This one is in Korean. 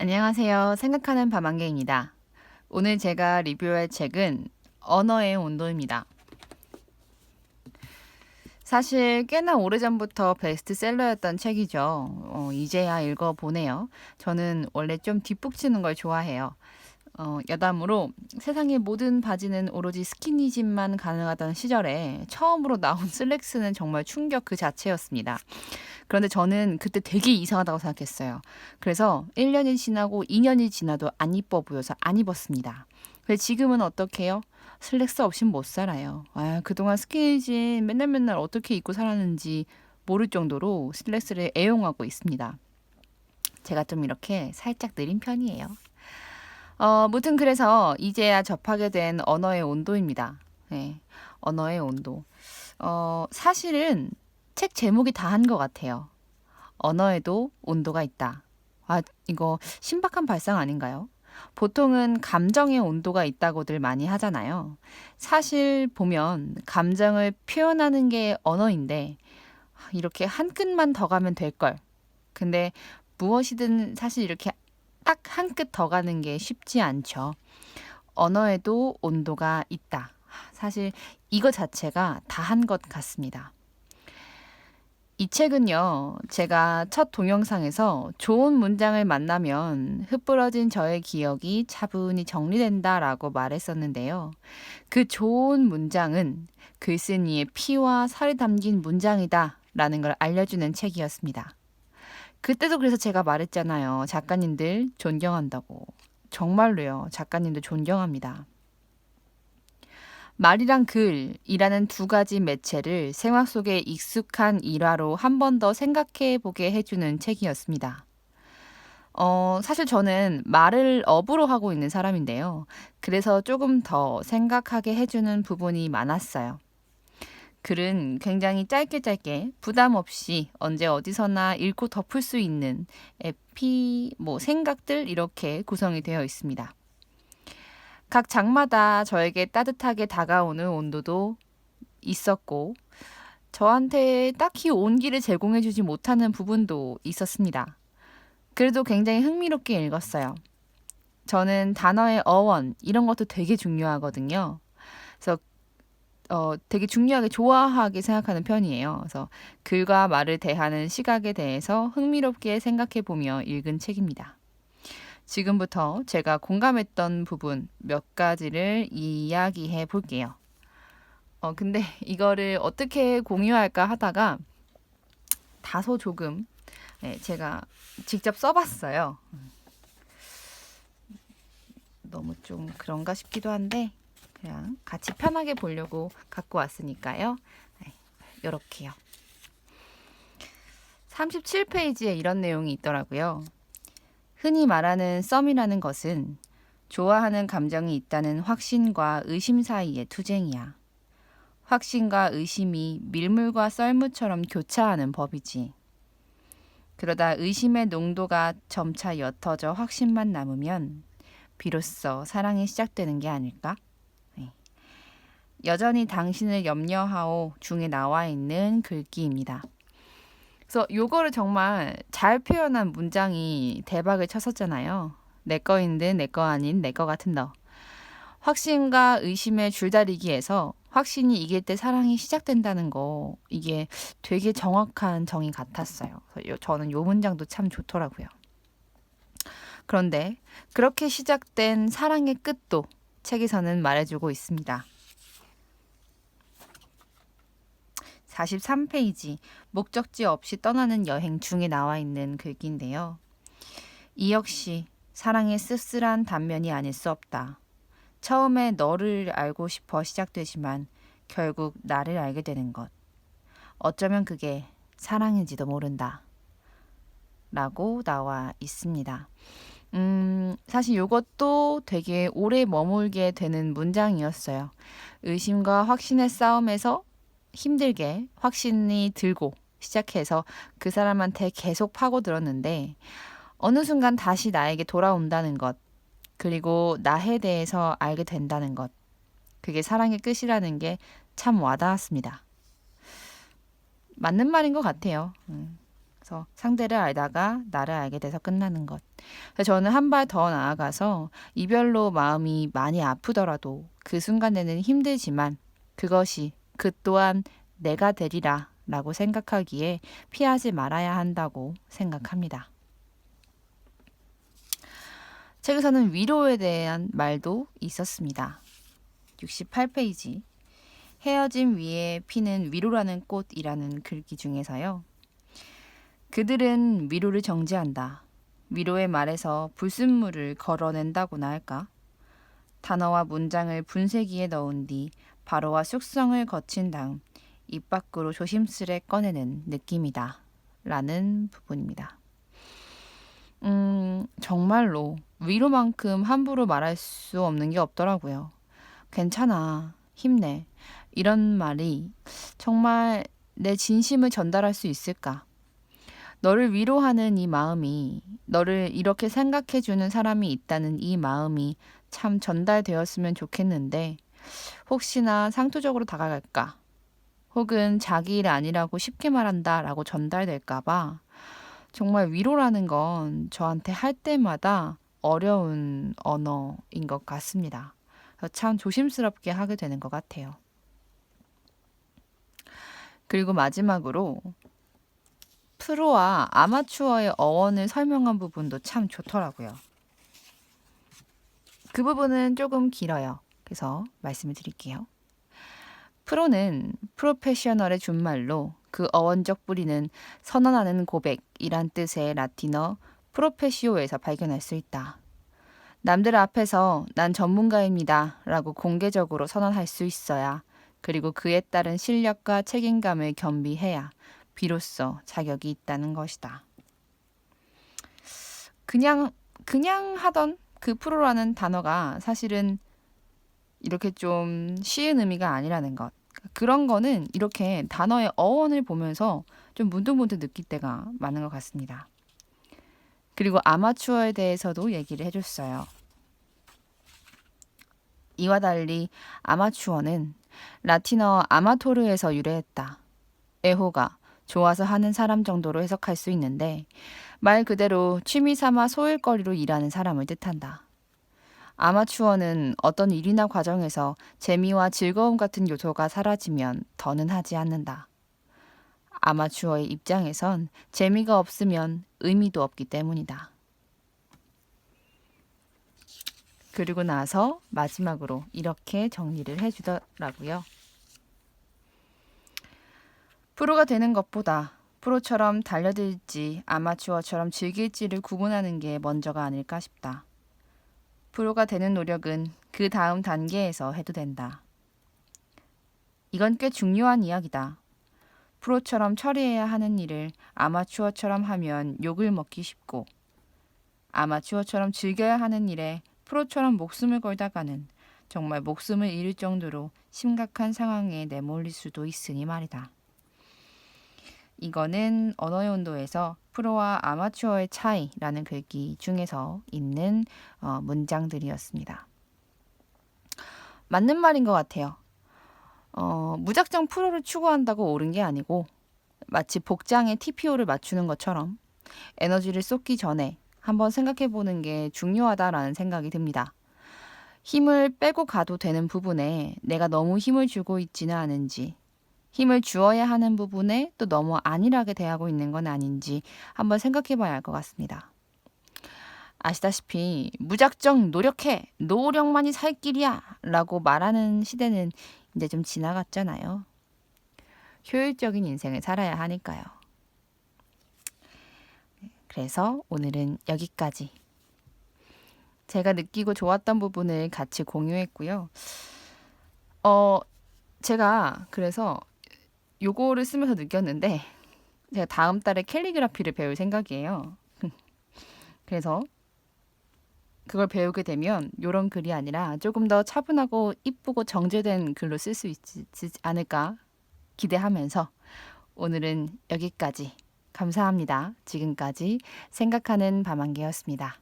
안녕하세요. 생각하는 밤안개입니다. 오늘 제가 리뷰할 책은 언어의 온도입니다. 사실 꽤나 오래전부터 베스트셀러였던 책이죠. 이제야 읽어보네요. 저는 원래 좀 뒷북치는 걸 좋아해요. 여담으로 세상의 모든 바지는 오로지 스키니진만 가능하던 시절에 처음으로 나온 슬랙스는 정말 충격 그 자체였습니다. 그런데 저는 그때 되게 이상하다고 생각했어요. 그래서 1년이 지나고 2년이 지나도 안 이뻐 보여서 안 입었습니다. 근데 지금은 어떻게요? 슬랙스 없인 못 살아요. 그동안 스키니진 맨날 맨날 어떻게 입고 살았는지 모를 정도로 슬랙스를 애용하고 있습니다. 제가 좀 이렇게 살짝 느린 편이에요. 무튼 그래서 이제야 접하게 된 언어의 온도입니다. 네, 언어의 온도. 사실은 책 제목이 다 한 것 같아요. 언어에도 온도가 있다. 이거 신박한 발상 아닌가요? 보통은 감정의 온도가 있다고들 많이 하잖아요. 사실 보면 감정을 표현하는 게 언어인데 이렇게 한 끗만 더 가면 될 걸. 근데 무엇이든 사실 이렇게 딱 한 끗 더 가는 게 쉽지 않죠. 언어에도 온도가 있다. 사실 이거 자체가 다 한 것 같습니다. 이 책은요, 제가 첫 동영상에서 좋은 문장을 만나면 흩뿌러진 저의 기억이 차분히 정리된다라고 말했었는데요. 그 좋은 문장은 글쓴이의 피와 살이 담긴 문장이다 라는 걸 알려주는 책이었습니다. 그때도 그래서 제가 말했잖아요. 작가님들 존경한다고. 정말로요. 작가님들 존경합니다. 말이랑 글이라는 두 가지 매체를 생활 속에 익숙한 일화로 한 번 더 생각해 보게 해주는 책이었습니다. 사실 저는 말을 업으로 하고 있는 사람인데요. 그래서 조금 더 생각하게 해주는 부분이 많았어요. 글은 굉장히 짧게 짧게 부담 없이 언제 어디서나 읽고 덮을 수 있는 에피, 생각들 이렇게 구성이 되어 있습니다. 각 장마다 저에게 따뜻하게 다가오는 온도도 있었고, 저한테 딱히 온기를 제공해주지 못하는 부분도 있었습니다. 그래도 굉장히 흥미롭게 읽었어요. 저는 단어의 어원, 이런 것도 되게 중요하거든요. 그래서 되게 중요하게 좋아하게 생각하는 편이에요. 그래서 글과 말을 대하는 시각에 대해서 흥미롭게 생각해 보며 읽은 책입니다. 지금부터 제가 공감했던 부분 몇 가지를 이야기해 볼게요. 근데 이거를 어떻게 공유할까 하다가 다소 조금 제가 직접 써봤어요. 너무 좀 그런가 싶기도 한데 그냥 같이 편하게 보려고 갖고 왔으니까요. 이렇게요. 37페이지에 이런 내용이 있더라고요. 흔히 말하는 썸이라는 것은 좋아하는 감정이 있다는 확신과 의심 사이의 투쟁이야. 확신과 의심이 밀물과 썰무처럼 교차하는 법이지. 그러다 의심의 농도가 점차 옅어져 확신만 남으면 비로소 사랑이 시작되는 게 아닐까? 네. 여전히 당신을 염려하오 중에 나와 있는 글귀입니다. 그래서 요거를 정말 잘 표현한 문장이 대박을 쳤었잖아요. 내 거인 듯 내 거 아닌 내 거 같은 너. 확신과 의심의 줄다리기에서 확신이 이길 때 사랑이 시작된다는 거 이게 되게 정확한 정의 같았어요. 저는 요 문장도 참 좋더라고요. 그런데 그렇게 시작된 사랑의 끝도 책에서는 말해주고 있습니다. 43페이지 목적지 없이 떠나는 여행 중에 나와 있는 글귀인데요. 이 역시 사랑의 씁쓸한 단면이 아닐 수 없다. 처음에 너를 알고 싶어 시작되지만 결국 나를 알게 되는 것. 어쩌면 그게 사랑인지도 모른다. 라고 나와 있습니다. 사실 이것도 되게 오래 머물게 되는 문장이었어요. 의심과 확신의 싸움에서 힘들게 확신이 들고 시작해서 그 사람한테 계속 파고들었는데 어느 순간 다시 나에게 돌아온다는 것, 그리고 나에 대해서 알게 된다는 것, 그게 사랑의 끝이라는 게 참 와닿았습니다. 맞는 말인 것 같아요. 그래서 상대를 알다가 나를 알게 돼서 끝나는 것. 그래서 저는 한 발 더 나아가서 이별로 마음이 많이 아프더라도 그 순간에는 힘들지만 그것이 그 또한 내가 되리라 라고 생각하기에 피하지 말아야 한다고 생각합니다. 책에서는 위로에 대한 말도 있었습니다. 68페이지. 헤어짐 위에 피는 위로라는 꽃이라는 글귀 중에서요. 그들은 위로를 정지한다. 위로의 말에서 불순물을 걸어낸다고나 할까? 단어와 문장을 분쇄기에 넣은 뒤 바로와 숙성을 거친 다음 입 밖으로 조심스레 꺼내는 느낌이다. 라는 부분입니다. 정말로 위로만큼 함부로 말할 수 없는 게 없더라고요. 괜찮아, 힘내. 이런 말이 정말 내 진심을 전달할 수 있을까? 너를 위로하는 이 마음이, 너를 이렇게 생각해주는 사람이 있다는 이 마음이 참 전달되었으면 좋겠는데, 혹시나 상투적으로 다가갈까? 혹은 자기 일 아니라고 쉽게 말한다 라고 전달될까봐 정말 위로라는 건 저한테 할 때마다 어려운 언어인 것 같습니다. 참 조심스럽게 하게 되는 것 같아요. 그리고 마지막으로 프로와 아마추어의 어원을 설명한 부분도 참 좋더라고요. 그 부분은 조금 길어요. 그래서 말씀을 드릴게요. 프로는 프로페셔널의 준말로 그 어원적 뿌리는 선언하는 고백이란 뜻의 라틴어 프로페시오에서 발견할 수 있다. 남들 앞에서 난 전문가입니다 라고 공개적으로 선언할 수 있어야, 그리고 그에 따른 실력과 책임감을 겸비해야 비로소 자격이 있다는 것이다. 그냥 하던 그 프로라는 단어가 사실은 이렇게 좀 쉬운 의미가 아니라는 것. 그런 거는 이렇게 단어의 어원을 보면서 좀 문득문득 느낄 때가 많은 것 같습니다. 그리고 아마추어에 대해서도 얘기를 해줬어요. 이와 달리 아마추어는 라틴어 아마토르에서 유래했다. 애호가 좋아서 하는 사람 정도로 해석할 수 있는데 말 그대로 취미 삼아 소일거리로 일하는 사람을 뜻한다. 아마추어는 어떤 일이나 과정에서 재미와 즐거움 같은 요소가 사라지면 더는 하지 않는다. 아마추어의 입장에선 재미가 없으면 의미도 없기 때문이다. 그리고 나서 마지막으로 이렇게 정리를 해주더라고요. 프로가 되는 것보다 프로처럼 달려들지 아마추어처럼 즐길지를 구분하는 게 먼저가 아닐까 싶다. 프로가 되는 노력은 그 다음 단계에서 해도 된다. 이건 꽤 중요한 이야기다. 프로처럼 처리해야 하는 일을 아마추어처럼 하면 욕을 먹기 쉽고, 아마추어처럼 즐겨야 하는 일에 프로처럼 목숨을 걸다가는 정말 목숨을 잃을 정도로 심각한 상황에 내몰릴 수도 있으니 말이다. 이거는 언어의 온도에서 프로와 아마추어의 차이라는 글귀 중에서 있는 문장들이었습니다. 맞는 말인 것 같아요. 무작정 프로를 추구한다고 옳은 게 아니고 마치 복장에 TPO를 맞추는 것처럼 에너지를 쏟기 전에 한번 생각해 보는 게 중요하다라는 생각이 듭니다. 힘을 빼고 가도 되는 부분에 내가 너무 힘을 주고 있지는 않은지, 힘을 주어야 하는 부분에 또 너무 안일하게 대하고 있는 건 아닌지 한번 생각해 봐야 할 것 같습니다. 아시다시피 무작정 노력해! 노력만이 살 길이야! 라고 말하는 시대는 이제 좀 지나갔잖아요. 효율적인 인생을 살아야 하니까요. 그래서 오늘은 여기까지. 제가 느끼고 좋았던 부분을 같이 공유했고요. 제가 그래서 요거를 쓰면서 느꼈는데 제가 다음 달에 캘리그라피를 배울 생각이에요. 그래서 그걸 배우게 되면 요런 글이 아니라 조금 더 차분하고 이쁘고 정제된 글로 쓸 수 있지 않을까 기대하면서 오늘은 여기까지. 감사합니다. 지금까지 생각하는 밤한개였습니다.